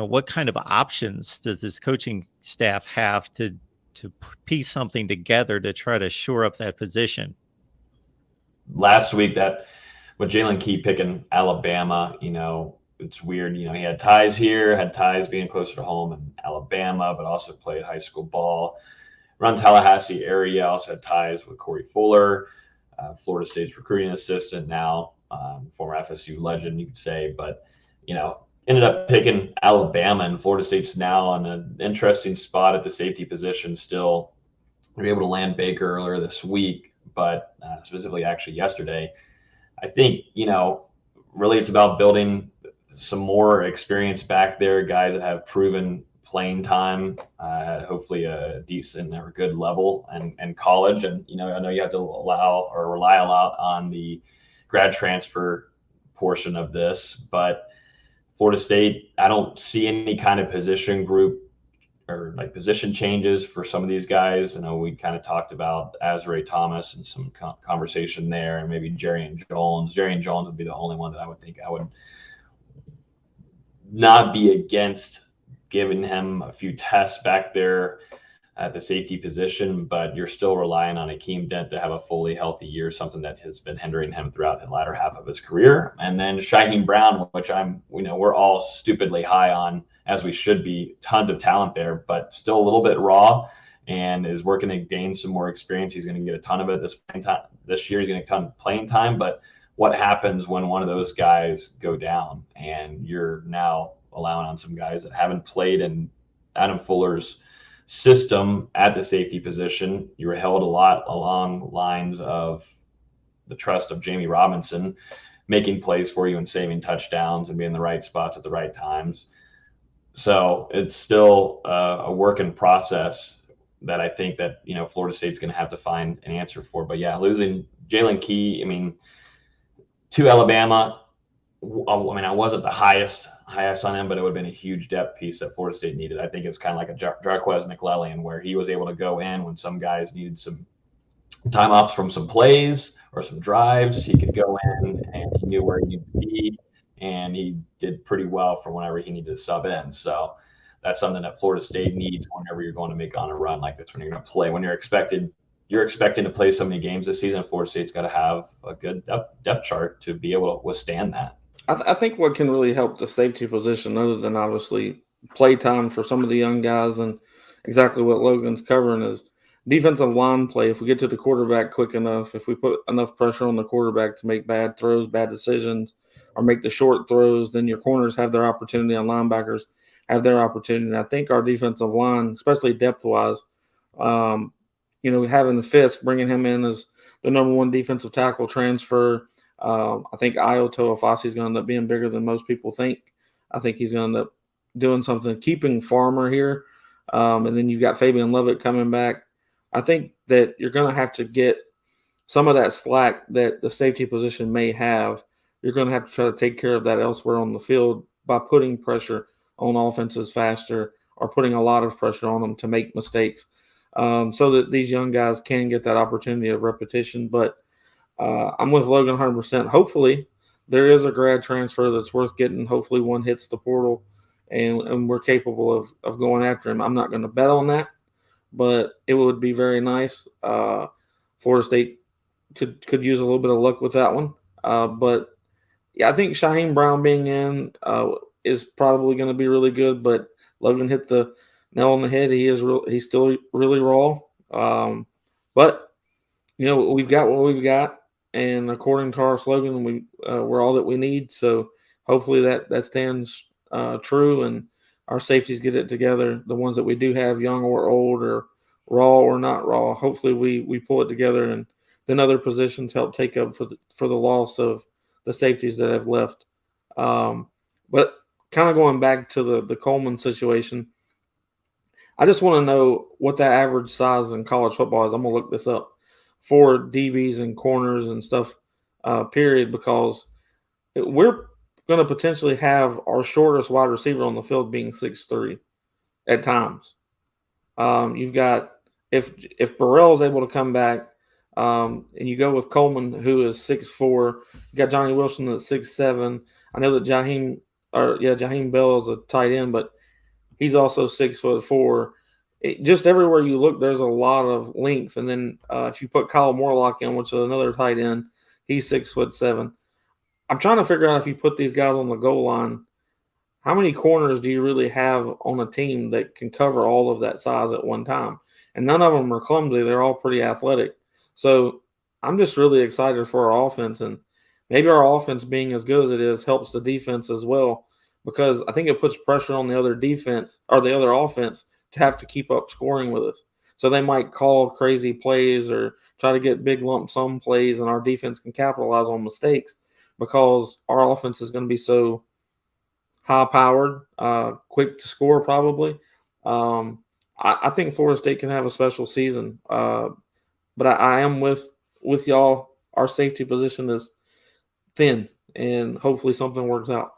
what kind of options does this coaching staff have to piece something together to try to shore up that position? Last week, that with Jalen Key picking Alabama, it's weird. He had ties here, had ties being closer to home in Alabama, but also played high school ball around Tallahassee area. Also had ties with Corey Fuller, Florida State's recruiting assistant now, former FSU legend, you could say. But, ended up picking Alabama, and Florida State's now in an interesting spot at the safety position still. We were able to land Baker earlier this week, but specifically actually yesterday. I think, really it's about building some more experience back there, guys that have proven playing time, hopefully a decent or good level and college. And, I know you have to allow or rely a lot on the grad transfer portion of this, but Florida State, I don't see any kind of position group or like position changes for some of these guys. I know we kind of talked about Azrae Thomas and some conversation there, and maybe Jerrion Jones. Jerrion Jones would be the only one that I would think I would not be against giving him a few tests back there at the safety position, but you're still relying on Akeem Dent to have a fully healthy year, something that has been hindering him throughout the latter half of his career. And then Shyheim Brown, which we're all stupidly high on, as we should be, tons of talent there, but still a little bit raw and is working to gain some more experience. He's going to get a ton of it this year. He's going to get a ton of playing time, but what happens when one of those guys go down and you're now allowing on some guys that haven't played in Adam Fuller's system at the safety position? You were held a lot along lines of the trust of Jamie Robinson making plays for you and saving touchdowns and being in the right spots at the right times. So it's still a work in process that I think that, Florida State's going to have to find an answer for. But yeah, losing Jalen Key, to Alabama, I wasn't the highest on him, but it would have been a huge depth piece that Florida State needed. I think it's kind of like a Jarquez McClellan, where he was able to go in when some guys needed some time off from some plays or some drives. He could go in and he knew where he needed to be, and he did pretty well for whenever he needed to sub in. So that's something that Florida State needs whenever you're going to make on a run like this, when you're going to play, when you're expecting to play so many games this season. Florida State's got to have a good depth chart to be able to withstand that. I think what can really help the safety position, other than obviously play time for some of the young guys and exactly what Logan's covering, is defensive line play. If we get to the quarterback quick enough, if we put enough pressure on the quarterback to make bad throws, bad decisions, or make the short throws, then your corners have their opportunity and linebackers have their opportunity. And I think our defensive line, especially depth-wise, having Fisk, bringing him in as the number one defensive tackle transfer, I think Ayo Toafasi is going to end up being bigger than most people think. I think he's going to end up doing something, keeping Farmer here. And then you've got Fabian Lovett coming back. I think that you're going to have to get some of that slack that the safety position may have. You're going to have to try to take care of that elsewhere on the field by putting pressure on offenses faster, or putting a lot of pressure on them to make mistakes, so that these young guys can get that opportunity of repetition. But I'm with Logan 100%. Hopefully there is a grad transfer that's worth getting. Hopefully one hits the portal and we're capable of going after him. I'm not going to bet on that, but it would be very nice. Florida State could use a little bit of luck with that one. But yeah, I think Shyheim Brown being in is probably going to be really good, but Logan hit the nail on the head. He's still really raw. But we've got what we've got. And according to our slogan, we're all that we need. So hopefully that stands true, and our safeties get it together. The ones that we do have, young or old, or raw or not raw, hopefully we pull it together, and then other positions help take up for the loss of the safeties that have left. But kind of going back to the Coleman situation, I just want to know what that average size in college football is. I'm going to look this up for DBs and corners and stuff, period, because we're going to potentially have our shortest wide receiver on the field being 6'3" at times. You've got, if Burrell is able to come back, and you go with Coleman, who is 6'4", you got Johnny Wilson at 6'7". I know that Jaheim Bell is a tight end, but He's also 6'4". Just everywhere you look, there's a lot of length. And then if you put Kyle Morlock in, which is another tight end, he's 6'7". I'm trying to figure out if you put these guys on the goal line, how many corners do you really have on a team that can cover all of that size at one time? And none of them are clumsy. They're all pretty athletic. So I'm just really excited for our offense. And maybe our offense being as good as it is helps the defense as well, because I think it puts pressure on the other defense or the other offense to have to keep up scoring with us. So they might call crazy plays or try to get big lump sum plays, and our defense can capitalize on mistakes because our offense is going to be so high-powered, quick to score probably. I think Florida State can have a special season, but I am with y'all. Our safety position is thin, and hopefully something works out.